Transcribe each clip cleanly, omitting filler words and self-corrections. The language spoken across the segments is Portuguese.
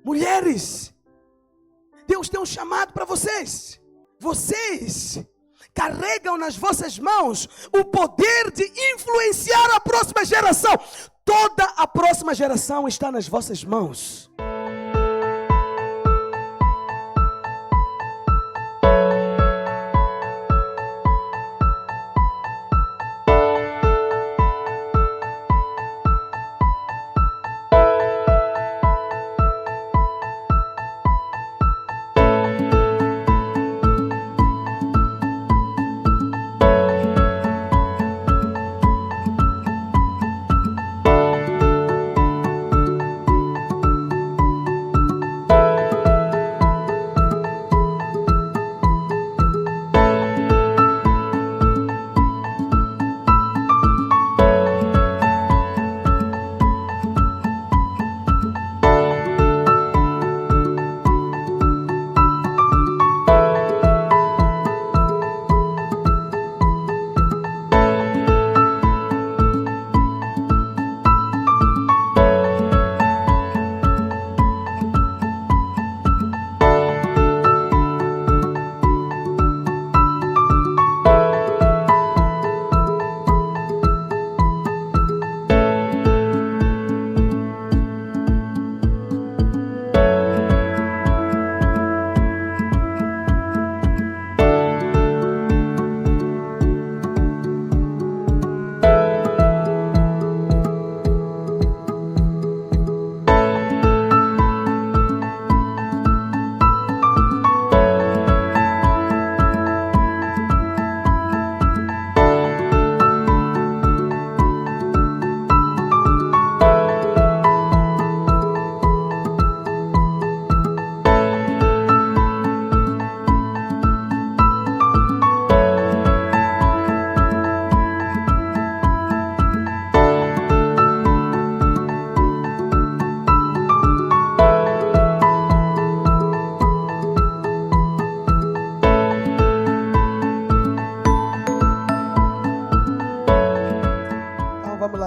Mulheres, Deus tem um chamado para vocês. Vocês carregam nas vossas mãos o poder de influenciar a próxima geração. Toda a próxima geração está nas vossas mãos.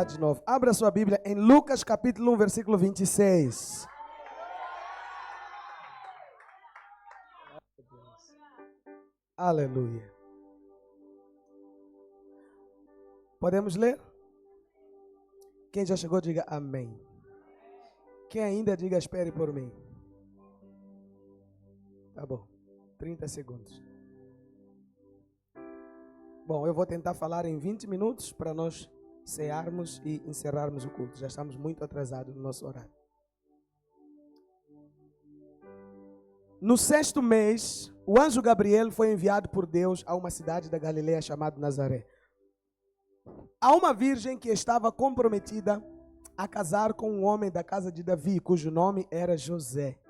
De novo. Abra sua Bíblia em Lucas capítulo 1, versículo 26. Aleluia. Podemos ler? Quem já chegou, diga amém. Quem ainda, diga espere por mim. Tá bom. 30 segundos. Bom, eu vou tentar falar em 20 minutos para nós cearmos e encerrarmos o culto. Já estamos muito atrasados no nosso horário. No 6º mês, o anjo Gabriel foi enviado por Deus a uma cidade da Galileia chamada Nazaré, a uma virgem que estava comprometida a casar com um homem da casa de Davi, cujo nome era José.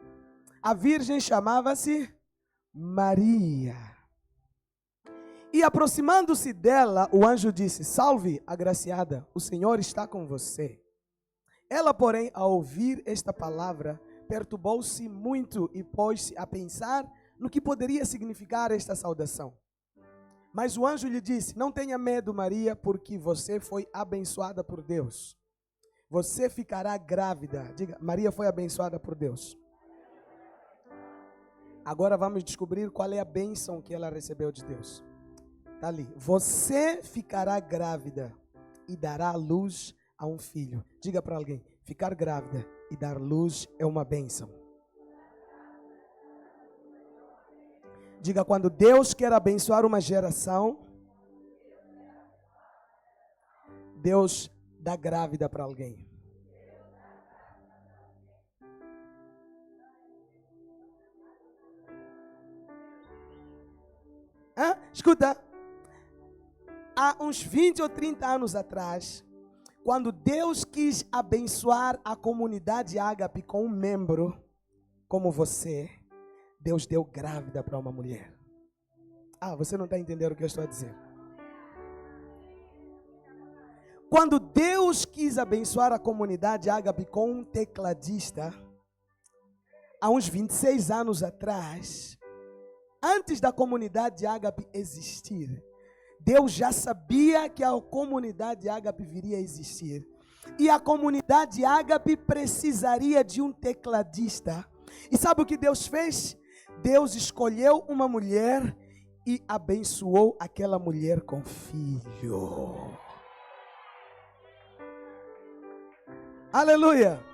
A virgem chamava-se Maria. E aproximando-se dela, o anjo disse: Salve, agraciada, o Senhor está com você. Ela, porém, ao ouvir esta palavra, perturbou-se muito e pôs-se a pensar no que poderia significar esta saudação. Mas o anjo lhe disse: Não tenha medo, Maria, porque você foi abençoada por Deus. Você ficará grávida. Diga, Maria foi abençoada por Deus. Agora vamos descobrir qual é a bênção que ela recebeu de Deus. Está ali. Você ficará grávida e dará à luz a um filho. Diga para alguém: ficar grávida e dar luz é uma bênção. Diga: quando Deus quer abençoar uma geração, Deus dá grávida para alguém. Escuta. Há uns 20 ou 30 anos atrás, quando Deus quis abençoar a comunidade Ágape com um membro como você, Deus deu grávida para uma mulher. Você não está entendendo o que eu estou a dizer. Quando Deus quis abençoar a comunidade Ágape com um tecladista, há uns 26 anos atrás, antes da comunidade Ágape existir, Deus já sabia que a comunidade Ágape viria a existir. E a comunidade Ágape precisaria de um tecladista E sabe o que Deus fez? Deus escolheu uma mulher e abençoou aquela mulher com filho. Aleluia.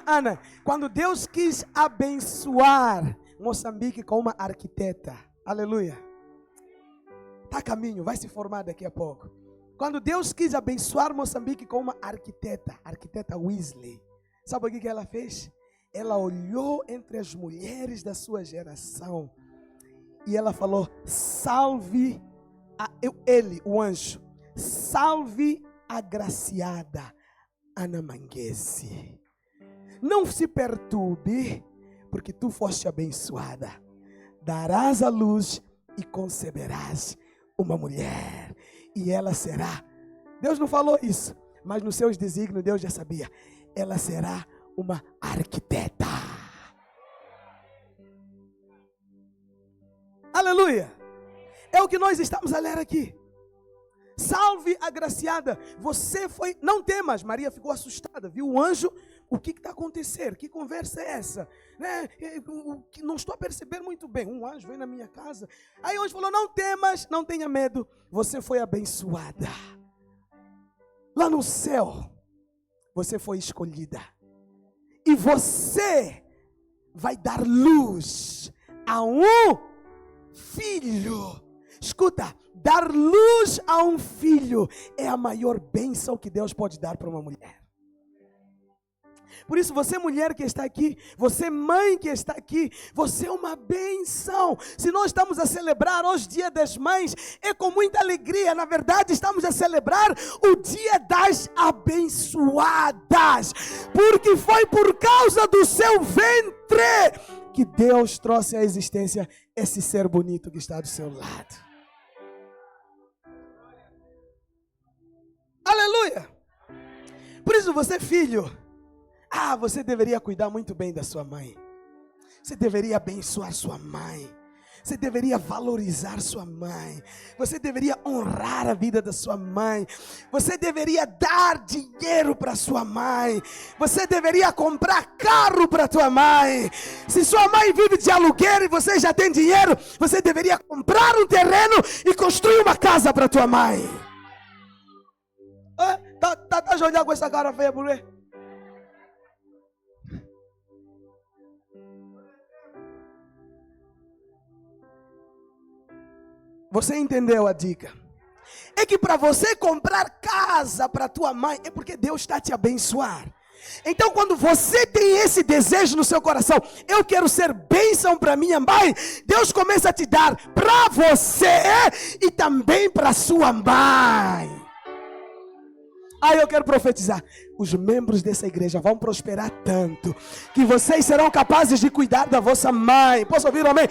Ana, quando Deus quis abençoar Moçambique com uma arquiteta, aleluia, está a caminho, vai se formar daqui a pouco. Quando Deus quis abençoar Moçambique com uma arquiteta Wesley, sabe o que ela fez? Ela olhou entre as mulheres da sua geração e ela falou: salve ele, o anjo, salve a agraciada Ana Manguese. Não se perturbe, porque tu foste abençoada. Darás à luz e conceberás uma mulher, e ela será. Deus não falou isso, mas nos seus desígnios Deus já sabia. Ela será uma arquiteta. Aleluia! É o que nós estamos a ler aqui. Salve agraciada, você foi, não temas. Maria ficou assustada, viu o anjo. O que está acontecendo? Que conversa é essa? Né? Não estou a perceber muito bem. Um anjo veio na minha casa. Aí o anjo falou: não temas, não tenha medo. Você foi abençoada. Lá no céu, você foi escolhida. E você vai dar luz a um filho. Escuta, dar luz a um filho é a maior bênção que Deus pode dar para uma mulher. Por isso, você mulher que está aqui, você mãe que está aqui, você é uma bênção. Se nós estamos a celebrar hoje Dia das Mães, é com muita alegria. Na verdade, estamos a celebrar o Dia das Abençoadas, porque foi por causa do seu ventre que Deus trouxe à existência esse ser bonito que está do seu lado. Aleluia! Por isso, você filho, você deveria cuidar muito bem da sua mãe. Você deveria abençoar sua mãe. Você deveria valorizar sua mãe. Você deveria honrar a vida da sua mãe. Você deveria dar dinheiro para sua mãe. Você deveria comprar carro para tua mãe. Se sua mãe vive de aluguel e você já tem dinheiro, você deveria comprar um terreno e construir uma casa para tua mãe. Tá a olhar com essa cara feia, por quê? Você entendeu a dica? É que para você comprar casa para tua mãe, é porque Deus está te abençoar. Então quando você tem esse desejo no seu coração, eu quero ser bênção para minha mãe, Deus começa a te dar para você e também para sua mãe. Aí eu quero profetizar, os membros dessa igreja vão prosperar tanto, que vocês serão capazes de cuidar da vossa mãe. Posso ouvir um amém?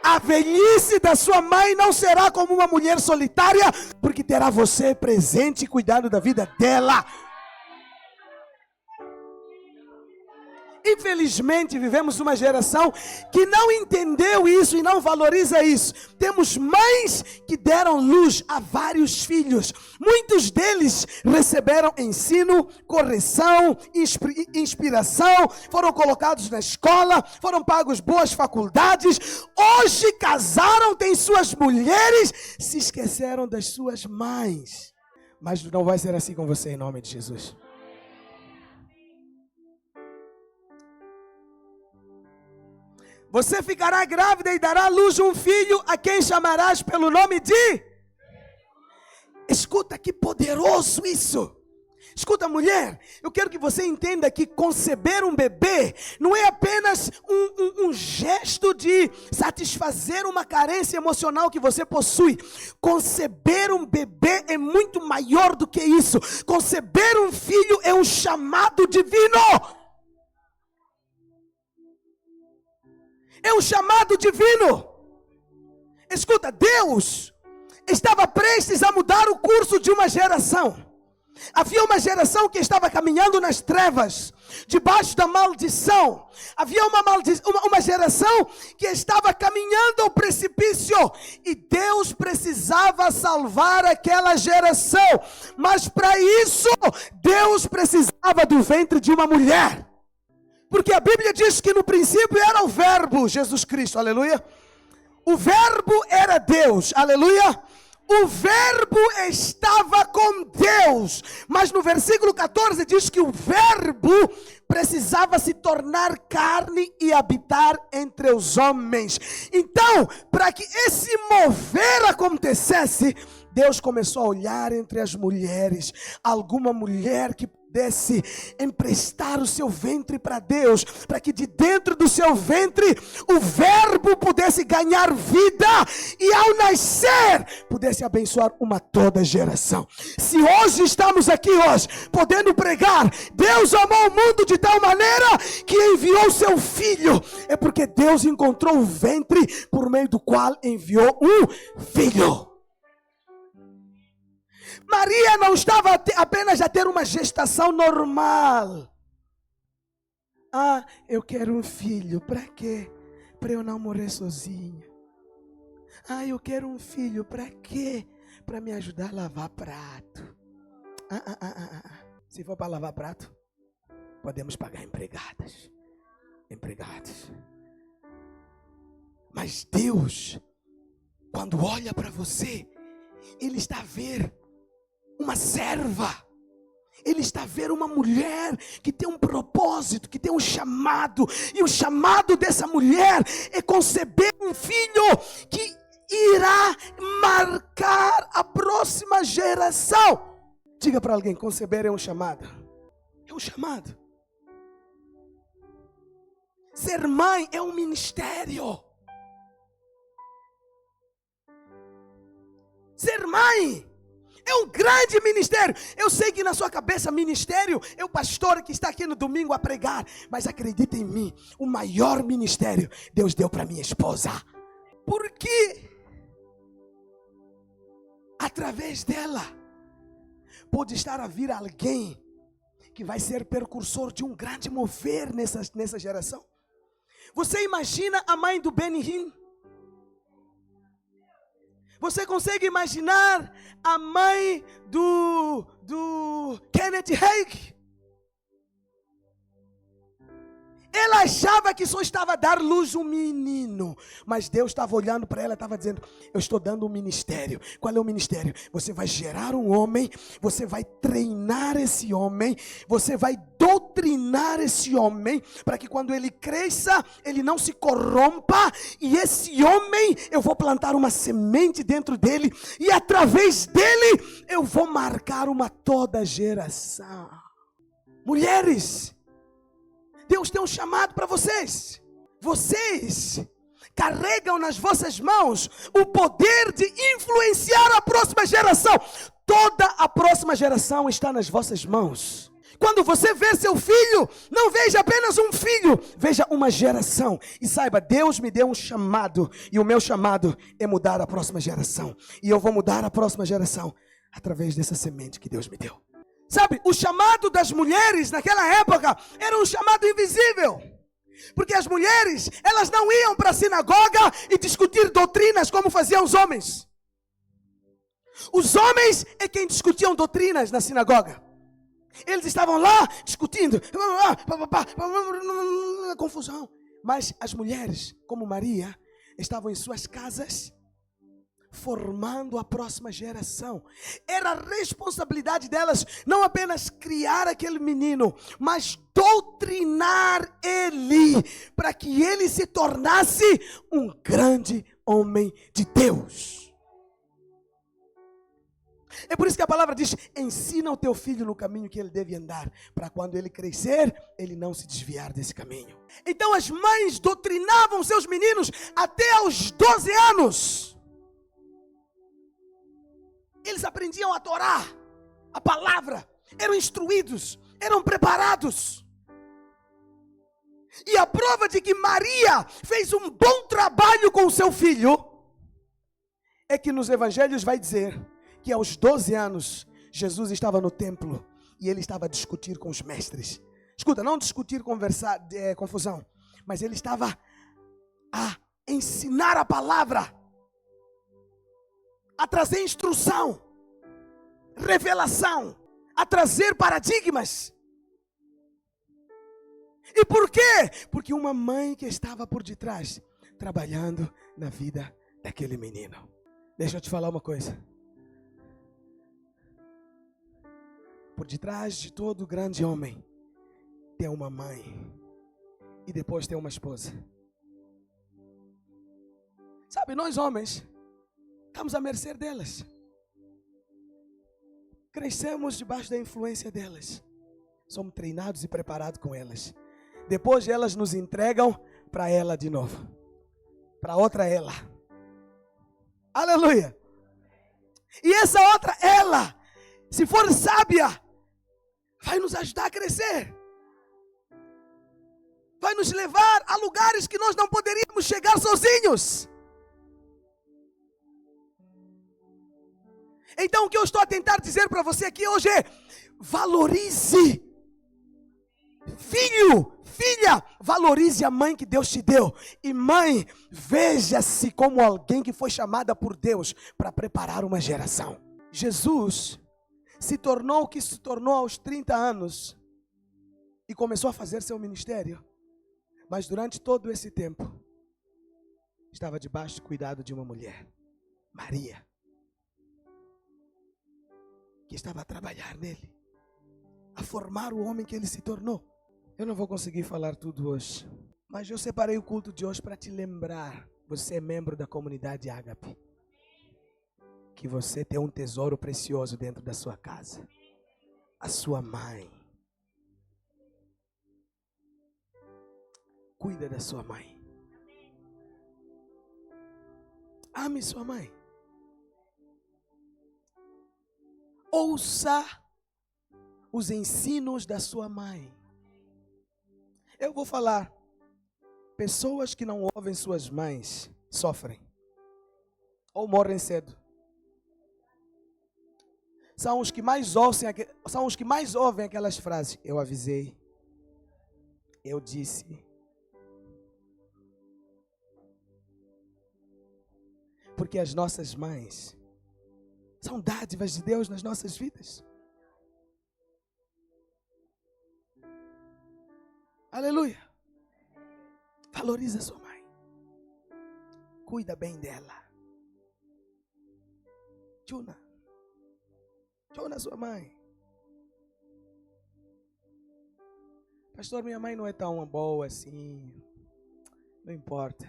A velhice da sua mãe não será como uma mulher solitária, porque terá você presente e cuidando da vida dela. Infelizmente vivemos uma geração que não entendeu isso e não valoriza isso. Temos mães que deram luz a vários filhos. Muitos deles receberam ensino, correção, inspiração, foram colocados na escola, foram pagos boas faculdades. Hoje casaram, têm suas mulheres, se esqueceram das suas mães. Mas não vai ser assim com você em nome de Jesus. Você ficará grávida e dará à luz um filho, a quem chamarás pelo nome de... Escuta que poderoso isso. Escuta, mulher, eu quero que você entenda que conceber um bebê não é apenas um gesto de satisfazer uma carência emocional que você possui. Conceber um bebê é muito maior do que isso. Conceber um filho é um chamado divino. É um chamado divino. Escuta, Deus estava prestes a mudar o curso de uma geração. Havia uma geração que estava caminhando nas trevas, debaixo da maldição. Havia uma geração que estava caminhando ao precipício. E Deus precisava salvar aquela geração. Mas para isso, Deus precisava do ventre de uma mulher. Porque a Bíblia diz que no princípio era o verbo, Jesus Cristo, aleluia. O verbo era Deus, aleluia. O verbo estava com Deus. Mas no versículo 14 diz que o verbo precisava se tornar carne e habitar entre os homens. Então, para que esse mover acontecesse, Deus começou a olhar entre as mulheres, alguma mulher que pudesse emprestar o seu ventre para Deus, para que de dentro do seu ventre o verbo pudesse ganhar vida e ao nascer pudesse abençoar uma toda geração. Se hoje estamos aqui hoje podendo pregar, Deus amou o mundo de tal maneira que enviou o seu filho, é porque Deus encontrou o ventre por meio do qual enviou um filho. Maria não estava apenas a ter uma gestação normal. Ah, eu quero um filho. Para quê? Para eu não morrer sozinha. Ah, eu quero um filho. Para quê? Para me ajudar a lavar prato. Se for para lavar prato, podemos pagar empregadas. Empregados. Mas Deus, quando olha para você, Ele está a ver uma serva. Ele está a ver uma mulher que tem um propósito, que tem um chamado. E o chamado dessa mulher é conceber um filho que irá marcar a próxima geração. Diga para alguém, conceber é um chamado. É um chamado. Ser mãe é um ministério. Ser mãe é um grande ministério. Eu sei que na sua cabeça ministério é o pastor que está aqui no domingo a pregar. Mas acredita em mim, o maior ministério Deus deu para minha esposa. Porque através dela pode estar a vir alguém que vai ser precursor de um grande mover nessa geração. Você imagina a mãe do Benny Hinn? Você consegue imaginar a mãe do Kenneth Hagin? Ela achava que só estava a dar luz um menino, mas Deus estava olhando para ela, estava dizendo, eu estou dando um ministério. Qual é o ministério? Você vai gerar um homem, você vai treinar esse homem, você vai doutrinar esse homem, para que quando ele cresça, ele não se corrompa, e esse homem, eu vou plantar uma semente dentro dele, e através dele, eu vou marcar uma toda geração. Mulheres, Deus tem um chamado para vocês. Vocês carregam nas vossas mãos o poder de influenciar a próxima geração. Toda a próxima geração está nas vossas mãos. Quando você vê seu filho, não veja apenas um filho, veja uma geração. E saiba, Deus me deu um chamado, e o meu chamado é mudar a próxima geração. E eu vou mudar a próxima geração através dessa semente que Deus me deu. Sabe, o chamado das mulheres naquela época era um chamado invisível. Porque as mulheres, elas não iam para a sinagoga e discutir doutrinas como faziam os homens. Os homens é quem discutiam doutrinas na sinagoga. Eles estavam lá discutindo, confusão. Mas as mulheres, como Maria, estavam em suas casas formando a próxima geração. Era a responsabilidade delas não apenas criar aquele menino, mas doutrinar ele, para que ele se tornasse um grande homem de Deus. É por isso que a palavra diz, ensina o teu filho no caminho que ele deve andar, para quando ele crescer, ele não se desviar desse caminho. Então as mães doutrinavam seus meninos até aos 12 anos. Eles aprendiam a Torá, a palavra, eram instruídos, eram preparados. E a prova de que Maria fez um bom trabalho com o seu filho, é que nos evangelhos vai dizer que aos 12 anos, Jesus estava no templo e ele estava a discutir com os mestres. Escuta, não discutir, conversar, confusão, mas ele estava a ensinar a palavra, a trazer instrução, revelação, a trazer paradigmas. E por quê? Porque uma mãe que estava por detrás, trabalhando na vida daquele menino. Deixa eu te falar uma coisa. Por detrás de todo grande homem, tem uma mãe. E depois tem uma esposa. Sabe, nós homens, estamos à mercê delas. Crescemos debaixo da influência delas. Somos treinados e preparados com elas. Depois elas nos entregam para ela de novo. Para outra ela. Aleluia. E essa outra ela, se for sábia, vai nos ajudar a crescer. Vai nos levar a lugares que nós não poderíamos chegar sozinhos. Então o que eu estou a tentar dizer para você aqui hoje é: valorize. Filho, filha, valorize a mãe que Deus te deu. E mãe, veja-se como alguém que foi chamada por Deus para preparar uma geração. Jesus se tornou o que se tornou aos 30 anos e começou a fazer seu ministério. Mas durante todo esse tempo, estava debaixo do cuidado de uma mulher, Maria, que estava a trabalhar nele, a formar o homem que ele se tornou. Eu não vou conseguir falar tudo hoje, mas eu separei o culto de hoje para te lembrar. Você é membro da comunidade Ágape, que você tem um tesouro precioso dentro da sua casa, a sua mãe. Cuida da sua mãe. Ame sua mãe. Ouça os ensinos da sua mãe. Eu vou falar. Pessoas que não ouvem suas mães sofrem. Ou morrem cedo. São os que mais ouvem aquelas frases. Eu avisei. Eu disse. Porque as nossas mães são dádivas de Deus nas nossas vidas. Aleluia. Valoriza sua mãe. Cuida bem dela. Chuna sua mãe. Pastor, minha mãe não é tão boa assim. Não importa.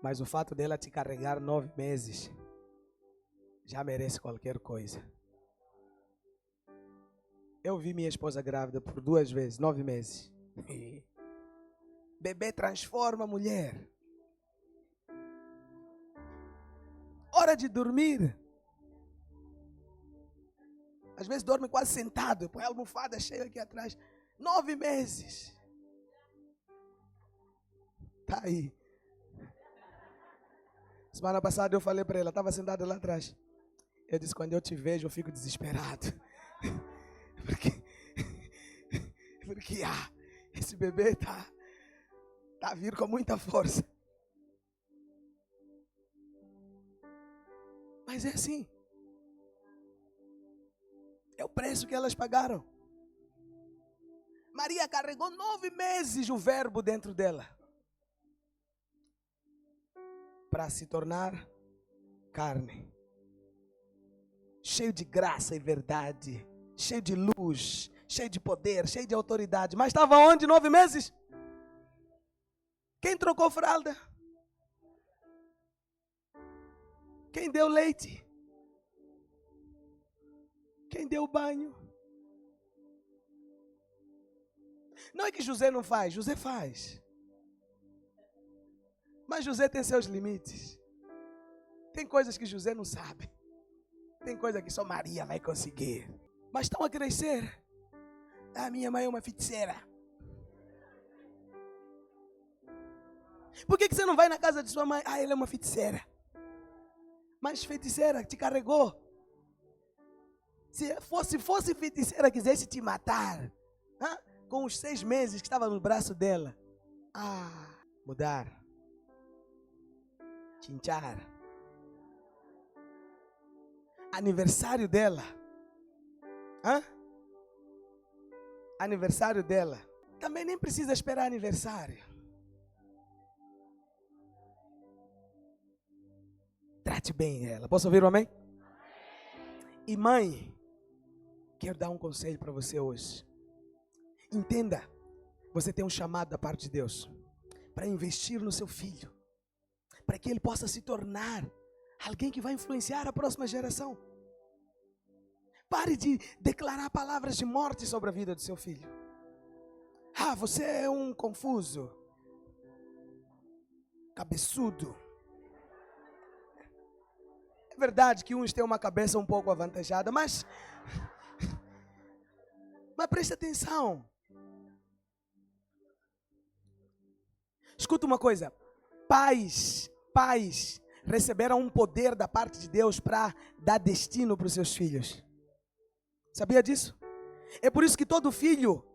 Mas o fato dela te carregar 9 meses já merece qualquer coisa. Eu vi minha esposa grávida por 2 vezes, 9 meses. Bebê transforma a mulher. Hora de dormir. Às vezes dorme quase sentado. Põe a almofada cheia aqui atrás. 9 meses. Tá aí. Semana passada eu falei para ela, estava sentada lá atrás. Eu disse, quando eu te vejo, eu fico desesperado. Porque esse bebê tá a vir com muita força. Mas é assim. É o preço que elas pagaram. Maria carregou 9 meses o verbo dentro dela. Para se tornar carne. Cheio de graça e verdade. Cheio de luz. Cheio de poder. Cheio de autoridade. Mas estava onde 9 meses? Quem trocou fralda? Quem deu leite? Quem deu banho? Não é que José não faz. José faz. Mas José tem seus limites. Tem coisas que José não sabe. Tem coisas que só Maria vai conseguir. Mas estão a crescer. A minha mãe é uma feiticeira. Por que você não vai na casa de sua mãe? Ela é uma feiticeira. Mas feiticeira te carregou. Se fosse feiticeira, quisesse te matar. Com os 6 meses que estava no braço dela. Mudar. Chinchar. Aniversário dela. aniversário dela, também nem precisa esperar aniversário. Trate bem ela. Posso ouvir um amém? E mãe, quero dar um conselho para você hoje. Entenda, você tem um chamado da parte de Deus para investir no seu filho, para que ele possa se tornar alguém que vai influenciar a próxima geração. Pare de declarar palavras de morte sobre a vida do seu filho. Ah, você é um confuso, cabeçudo. É verdade que uns têm uma cabeça um pouco avantajada, mas preste atenção. Escuta uma coisa. Pais receberam um poder da parte de Deus para dar destino para os seus filhos. Sabia disso? É por isso que todo filho,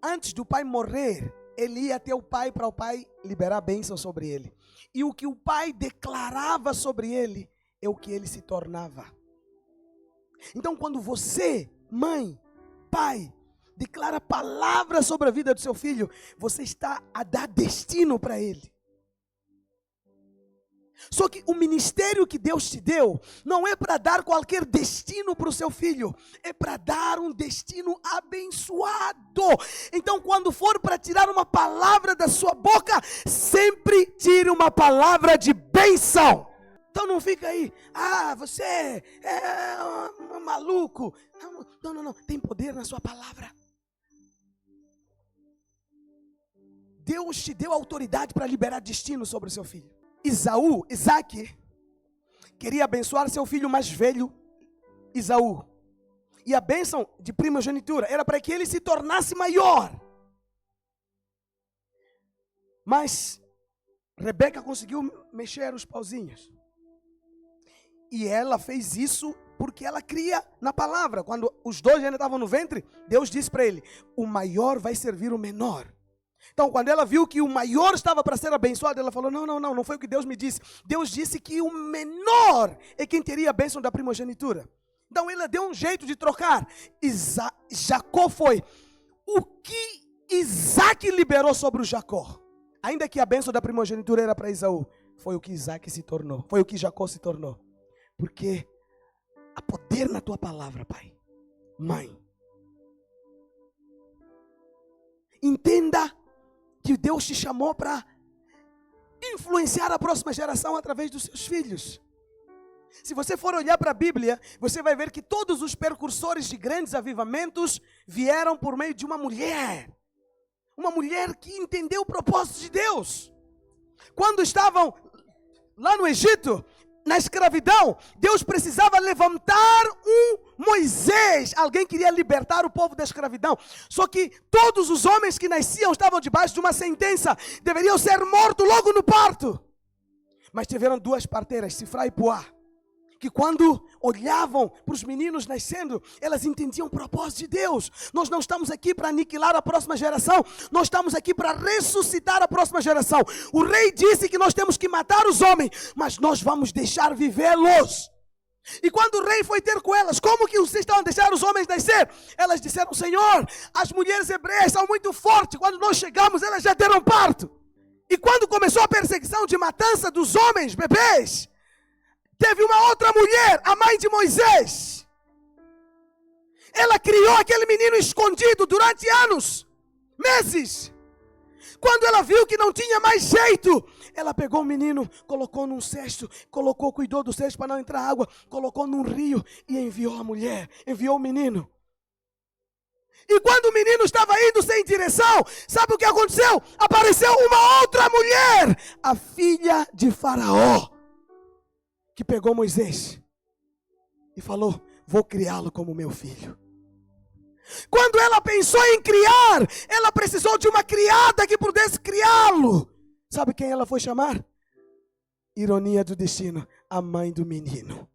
antes do pai morrer, ele ia até o pai para o pai liberar bênção sobre ele. E o que o pai declarava sobre ele é o que ele se tornava. Então, quando você, mãe, pai, declara palavras sobre a vida do seu filho, você está a dar destino para ele. Só que o ministério que Deus te deu não é para dar qualquer destino para o seu filho, é para dar um destino abençoado. Então, quando for para tirar uma palavra da sua boca, sempre tire uma palavra de bênção. Então não fica aí, você é um maluco. Não, tem poder na sua palavra. Deus te deu autoridade para liberar destino sobre o seu filho. Isaac, queria abençoar seu filho mais velho, Esaú. E a bênção de primogenitura era para que ele se tornasse maior. Mas Rebeca conseguiu mexer os pauzinhos. E ela fez isso porque ela cria na palavra. Quando os dois ainda estavam no ventre, Deus disse para ele: o maior vai servir o menor. Então, quando ela viu que o maior estava para ser abençoado, ela falou: não foi o que Deus me disse. Deus disse que o menor é quem teria a bênção da primogenitura. Então, ela deu um jeito de trocar. Jacó foi. O que Isaac liberou sobre o Jacó, ainda que a bênção da primogenitura era para Esaú, foi o que Isaac se tornou. Foi o que Jacó se tornou. Porque há poder na tua palavra, pai, mãe. Entenda que Deus te chamou para influenciar a próxima geração através dos seus filhos. Se você for olhar para a Bíblia, você vai ver que todos os precursores de grandes avivamentos vieram por meio de uma mulher. Uma mulher que entendeu o propósito de Deus. Quando estavam lá no Egito, na escravidão, Deus precisava levantar um Moisés. Alguém queria libertar o povo da escravidão. Só que todos os homens que nasciam estavam debaixo de uma sentença. Deveriam ser mortos logo no parto. Mas tiveram duas parteiras, Sifra e Puá, que quando olhavam para os meninos nascendo, elas entendiam o propósito de Deus. Nós não estamos aqui para aniquilar a próxima geração, nós estamos aqui para ressuscitar a próxima geração. O rei disse que nós temos que matar os homens, mas nós vamos deixar vivê-los. E quando o rei foi ter com elas: como que vocês estão a deixar os homens nascer? Elas disseram: Senhor, as mulheres hebreias são muito fortes, quando nós chegamos elas já deram parto. E quando começou a perseguição de matança dos homens, bebês, teve uma outra mulher, a mãe de Moisés. Ela criou aquele menino escondido durante anos, meses. Quando ela viu que não tinha mais jeito, ela pegou o menino, colocou num cesto, cuidou do cesto para não entrar água, colocou num rio e enviou a mulher, enviou o menino. E quando o menino estava indo sem direção, sabe o que aconteceu? Apareceu uma outra mulher, a filha de Faraó, que pegou Moisés e falou: vou criá-lo como meu filho. Quando ela pensou em criar, ela precisou de uma criada que pudesse criá-lo. Sabe quem ela foi chamar? Ironia do destino, a mãe do menino.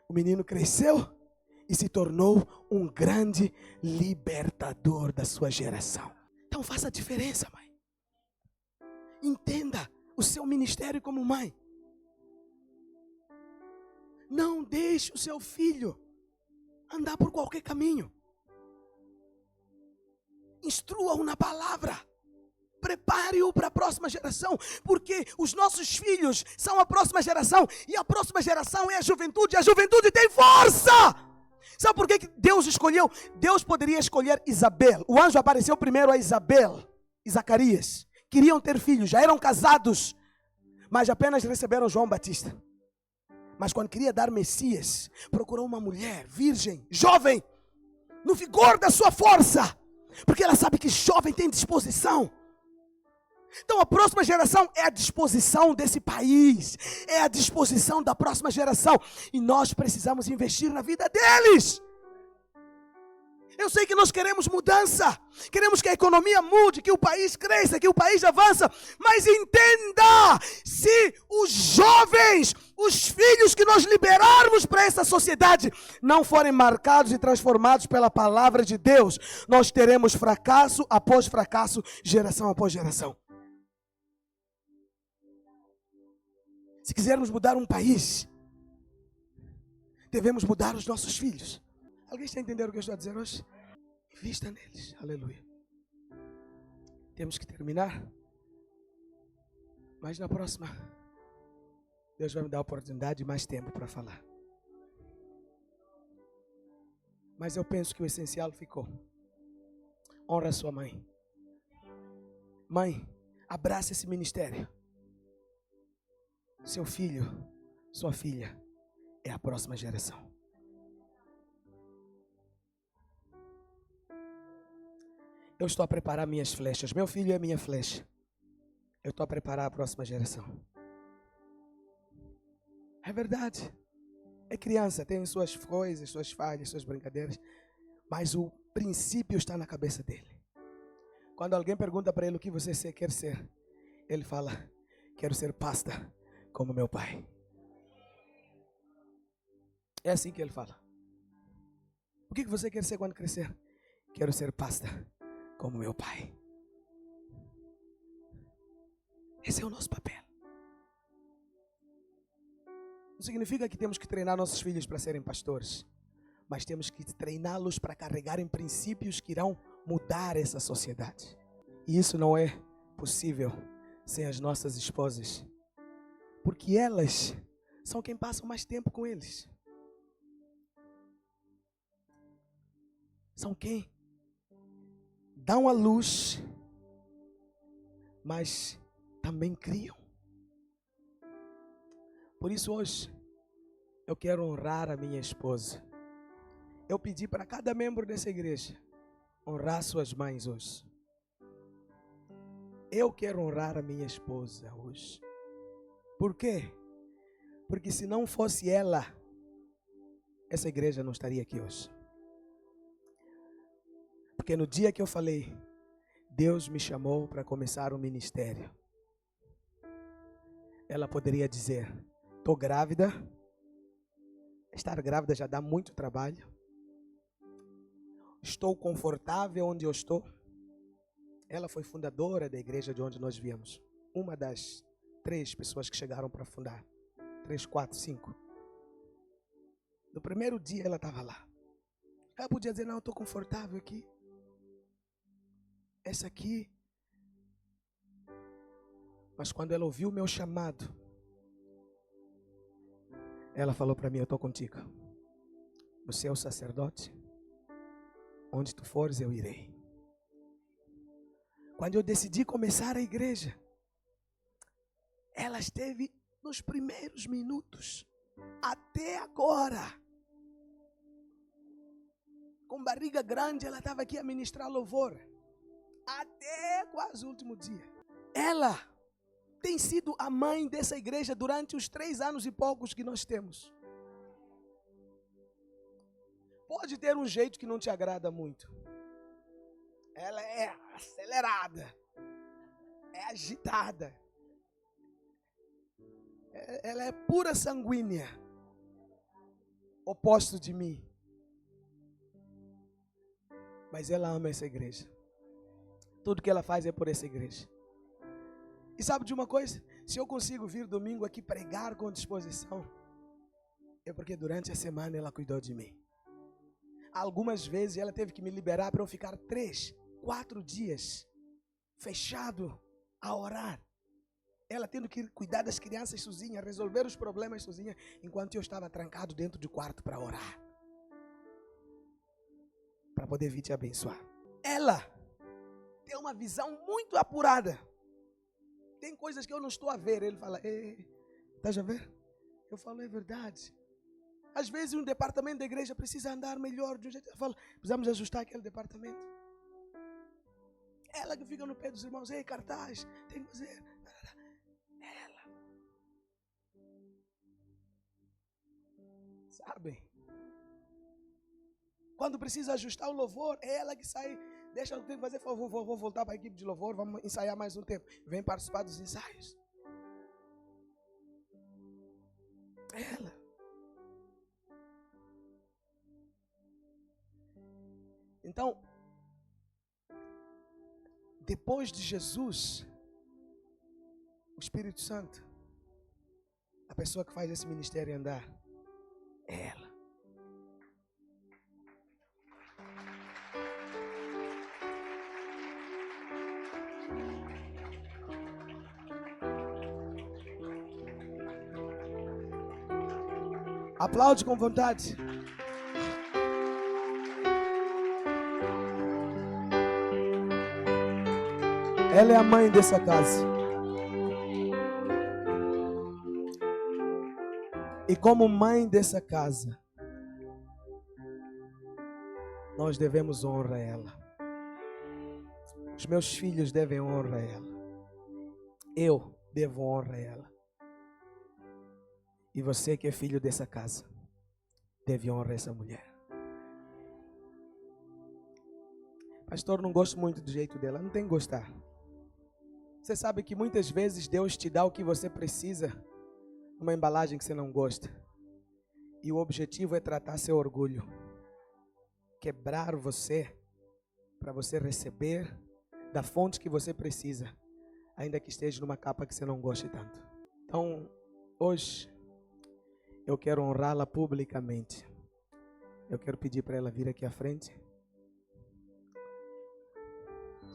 O menino cresceu e se tornou um grande libertador da sua geração. Então faça a diferença, mãe. Entenda o seu ministério como mãe. Não deixe o seu filho andar por qualquer caminho. instrua-o na palavra. Prepare-o para a próxima geração, porque os nossos filhos são a próxima geração, e a próxima geração é a juventude tem força. Sabe por que Deus escolheu? Deus poderia escolher Isabel. O anjo apareceu primeiro a Isabel e Zacarias. Queriam ter filhos, já eram casados, mas apenas receberam João Batista. Mas quando queria dar Messias, procurou uma mulher virgem, jovem, no vigor da sua força, porque ela sabe que jovem tem disposição. Então a próxima geração é a disposição desse país, é a disposição da próxima geração, e nós precisamos investir na vida deles. Eu sei que nós queremos mudança, queremos que a economia mude, que o país cresça, que o país avança, mas entenda, se os jovens, os filhos que nós liberarmos para essa sociedade não forem marcados e transformados pela palavra de Deus, nós teremos fracasso após fracasso, geração após geração. Se quisermos mudar um país, devemos mudar os nossos filhos. Alguém está entendendo o que eu estou a dizer hoje? Invista neles, aleluia. Temos que terminar, mas na próxima, Deus vai me dar a oportunidade e mais tempo para falar. Mas eu penso que o essencial ficou. Honra a sua mãe. Mãe, abraça esse ministério. Seu filho, sua filha, é a próxima geração. Eu estou a preparar minhas flechas. Meu filho é minha flecha. Eu estou a preparar a próxima geração. É verdade. É criança, tem suas coisas, suas falhas, suas brincadeiras. Mas o princípio está na cabeça dele. Quando alguém pergunta para ele o que você quer ser, ele fala, quero ser pastor como meu pai. É assim que ele fala. O que você quer ser quando crescer? Quero ser pastor como meu pai. Esse é o nosso papel. Não significa que temos que treinar nossos filhos para serem pastores, mas temos que treiná-los para carregarem princípios que irão mudar essa sociedade. E isso não é possível sem as nossas esposas, porque elas são quem passam mais tempo com eles. São quem dão a luz, mas também criam. Por isso hoje, eu quero honrar a minha esposa. Eu pedi para cada membro dessa igreja honrar suas mães hoje. Eu quero honrar a minha esposa hoje. Por quê? Porque se não fosse ela, essa igreja não estaria aqui hoje. Porque no dia que eu falei, Deus me chamou para começar um ministério, ela poderia dizer, estou grávida. Estar grávida já dá muito trabalho. Estou confortável onde eu estou. Ela foi fundadora da igreja de onde nós viemos. Uma das 3 pessoas que chegaram para fundar. 3, 4, 5. No primeiro dia ela estava lá. Ela podia dizer, não, eu estou confortável aqui. Essa aqui. Mas quando ela ouviu o meu chamado, ela falou para mim, eu estou contigo. Você é o sacerdote. Onde tu fores, eu irei. Quando eu decidi começar a igreja, ela esteve nos primeiros minutos, até agora. Com barriga grande, ela estava aqui a ministrar louvor. Até quase o último dia. Ela tem sido a mãe dessa igreja durante os 3 anos e poucos que nós temos. Pode ter um jeito que não te agrada muito. Ela é acelerada. É agitada. Ela é pura sanguínea. Oposto de mim. Mas ela ama essa igreja. Tudo que ela faz é por essa igreja. E sabe de uma coisa? Se eu consigo vir domingo aqui pregar com disposição, é porque durante a semana ela cuidou de mim. Algumas vezes ela teve que me liberar para eu ficar 3, 4 dias fechado a orar. Ela tendo que cuidar das crianças sozinha, resolver os problemas sozinha, enquanto eu estava trancado dentro do quarto para orar. Para poder vir te abençoar. Ela tem uma visão muito apurada. Tem coisas que eu não estou a ver. Ele fala, estás a ver? Eu falo, é verdade. Às vezes um departamento da igreja precisa andar melhor. De um jeito. Eu falo, precisamos ajustar aquele departamento. Ela que fica no pé dos irmãos, cartaz, tem que fazer. Ela. Sabem? Quando precisa ajustar o louvor, é ela que sai. Deixa eu ter que fazer, vou voltar para a equipe de louvor, vamos ensaiar mais um tempo. Vem participar dos ensaios. Ela. Então, depois de Jesus, o Espírito Santo, a pessoa que faz esse ministério andar, é ela. Aplaude com vontade. Ela é a mãe dessa casa. E como mãe dessa casa, nós devemos honra a ela. Os meus filhos devem honra a ela. Eu devo honra a ela. E você que é filho dessa casa, deve honra a essa mulher. Pastor, não gosto muito do jeito dela. Não tem que gostar. Você sabe que muitas vezes Deus te dá o que você precisa, numa embalagem que você não gosta. E o objetivo é tratar seu orgulho. Quebrar você, para você receber da fonte que você precisa, ainda que esteja numa capa que você não goste tanto. Então, hoje, eu quero honrá-la publicamente. Eu quero pedir para ela vir aqui à frente.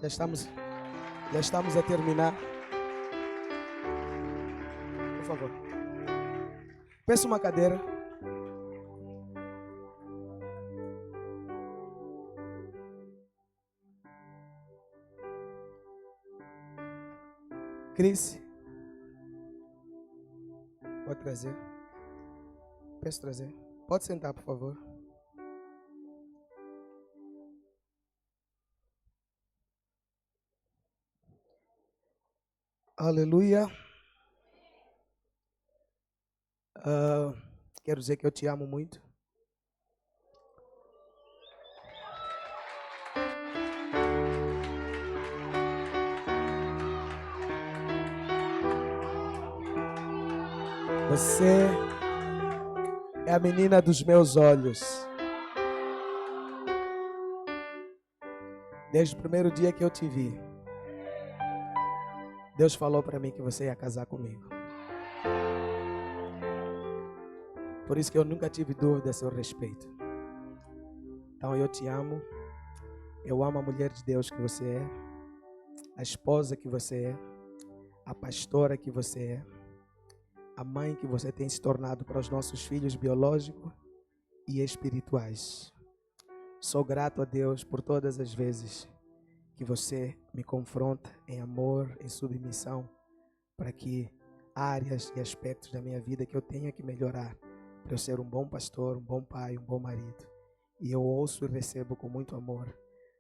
Já estamos a terminar. Por favor. Peça uma cadeira. Cris. Pode trazer. Peço trazer. Pode sentar, por favor. Aleluia. Quero dizer que eu te amo muito. Você é a menina dos meus olhos. Desde o primeiro dia que eu te vi, Deus falou para mim que você ia casar comigo. Por isso que eu nunca tive dúvida a seu respeito. Então eu te amo. Eu amo a mulher de Deus que você é, a esposa que você é, a pastora que você é, a mãe que você tem se tornado para os nossos filhos biológicos e espirituais. Sou grato a Deus por todas as vezes que você me confronta em amor, em submissão, para que áreas e aspectos da minha vida que eu tenha que melhorar, para eu ser um bom pastor, um bom pai, um bom marido. E eu ouço e recebo com muito amor,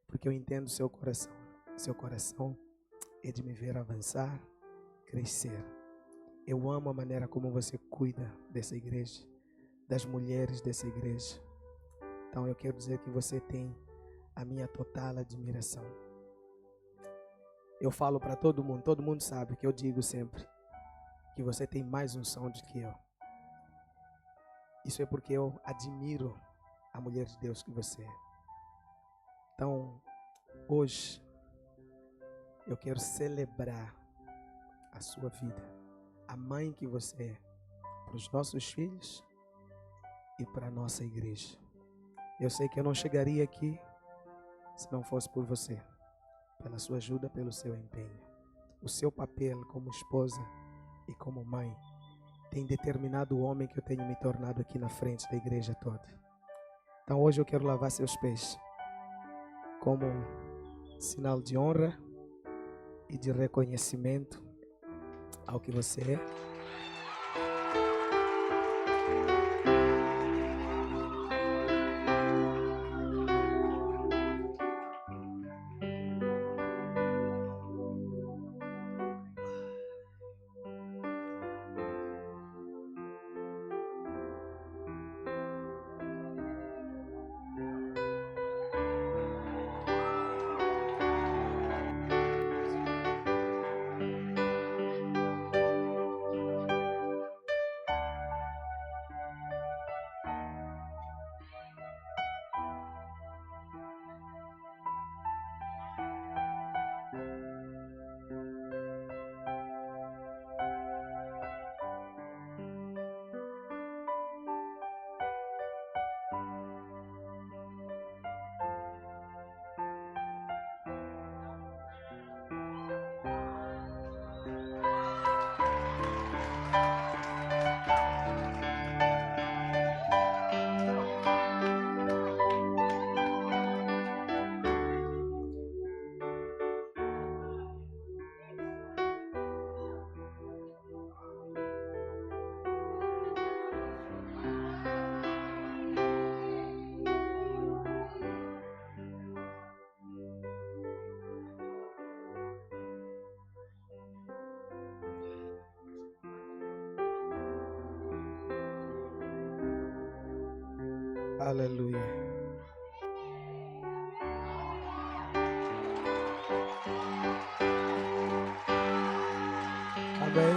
porque eu entendo seu coração. Seu coração é de me ver avançar, crescer. Eu amo a maneira como você cuida dessa igreja, das mulheres dessa igreja. Então eu quero dizer que você tem a minha total admiração. Eu falo para todo mundo sabe que eu digo sempre que você tem mais unção do que eu. Isso é porque eu admiro a mulher de Deus que você é. Então, hoje, eu quero celebrar a sua vida, a mãe que você é, para os nossos filhos e para a nossa igreja. Eu sei que eu não chegaria aqui se não fosse por você. pela sua ajuda, pelo seu empenho. O seu papel como esposa e como mãe tem determinado o homem que eu tenho me tornado aqui na frente da igreja toda. Então hoje eu quero lavar seus pés como sinal de honra e de reconhecimento ao que você é. Aleluia. Amém.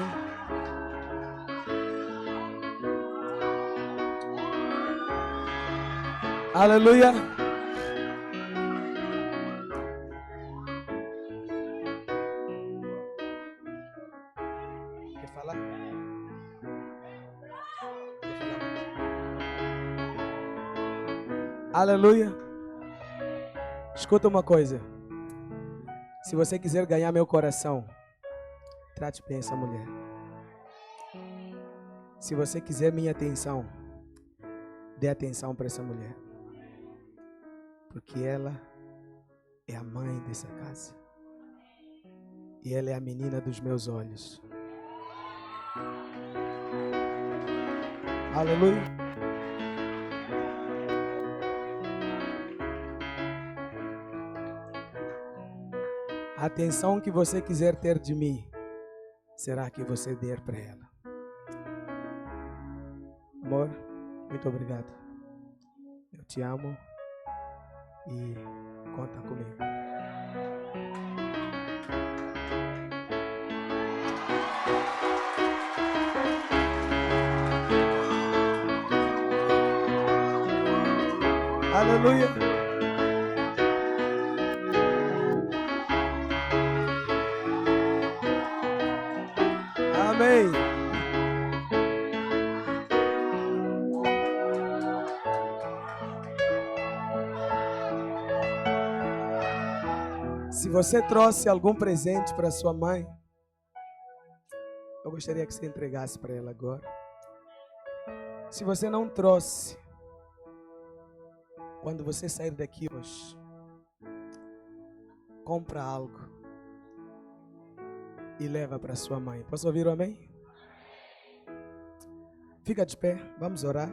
Aleluia. Quer falar? Aleluia. Escuta uma coisa. Se você quiser ganhar meu coração, trate bem essa mulher. Se você quiser minha atenção, dê atenção para essa mulher. Porque ela é a mãe dessa casa. E ela é a menina dos meus olhos. Aleluia. A atenção que você quiser ter de mim, será que você der para ela. Amor, muito obrigado. Eu te amo e conta comigo. Aleluia. Amém. Se você trouxe algum presente para sua mãe, eu gostaria que você entregasse para ela agora. Se você não trouxe, quando você sair daqui hoje, compra algo e leva para sua mãe. Posso ouvir o amém? Fica de pé, vamos orar.